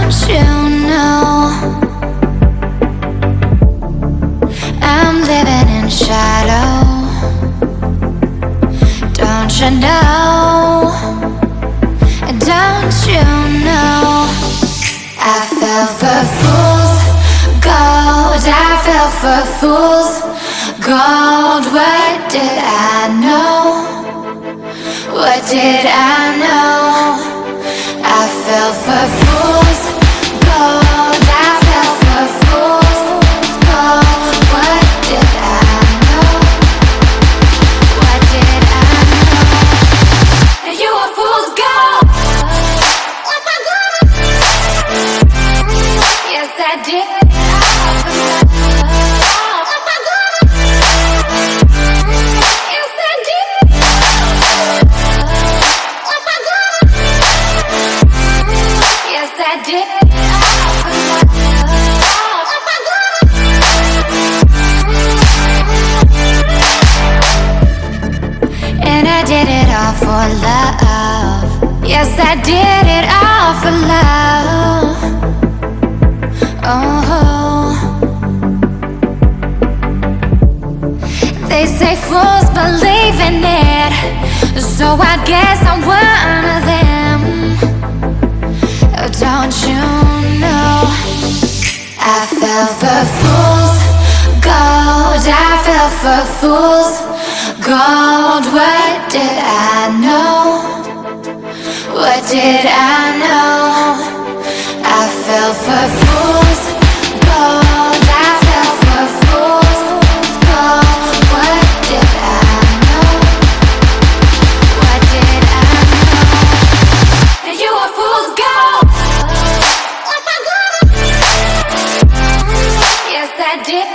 Don't you know I'm living in shadow? Don't you know? Don't you know? I fell for fools gold. I fell for fools gold. What did I know? What did I know? I fell for fools gold. I fell for fools gold. What did I know? What did I know? You were fool's gold. Yes, I did. And I did it all for love. Yes, I did it all for love. Oh, they say fools believe in it, so I guess I'm one of them. Oh, don't you know? I fell for fools gold. I fell for fools gold. What did I know? What did I know? I fell for fools gold. I fell for fools gold. What did I know? What did I know? You were fool's gold. Yes, I did.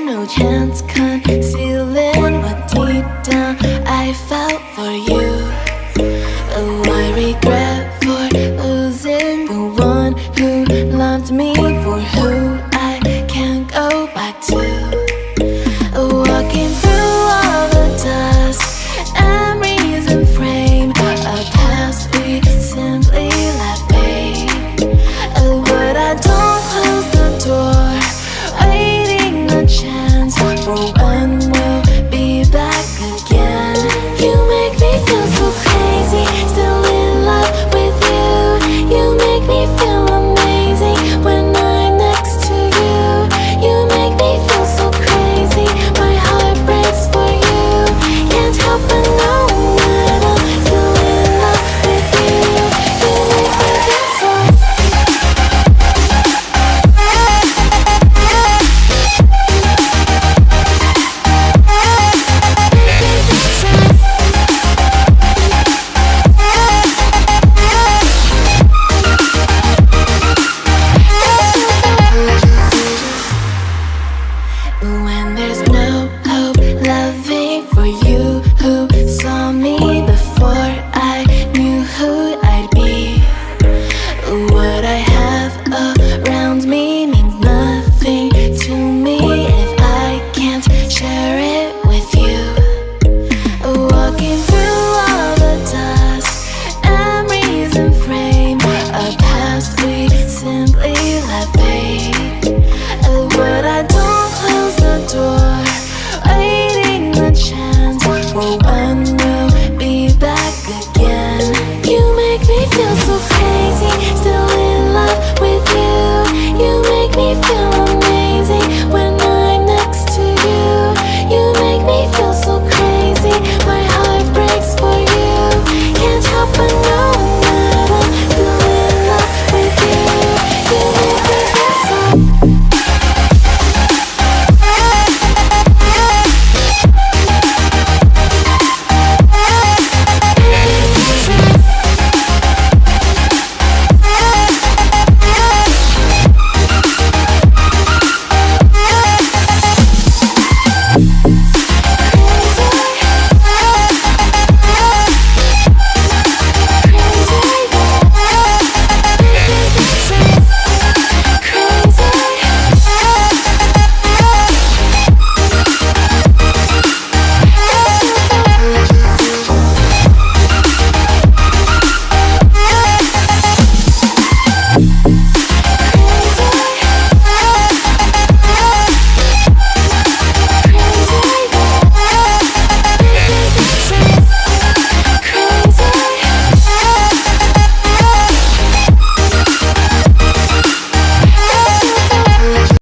No chance concealing what deep down I felt for you. Oh, I regret for losing the one who loved me, for who I can't go back to. Walking through all the dust, memories and frame, a past we simply let fade. Oh, but I don't close the door, waiting a chance for when we'll be back again. You make me feel so crazy, still in love with you. You make me feel amazing when I'm next to you. You make me feel so crazy, my heart breaks for you. Can't help but knowing that I'm still in love with you. You make me feel so. When there's no hope, loving for you who saw me before I knew who I'd be. What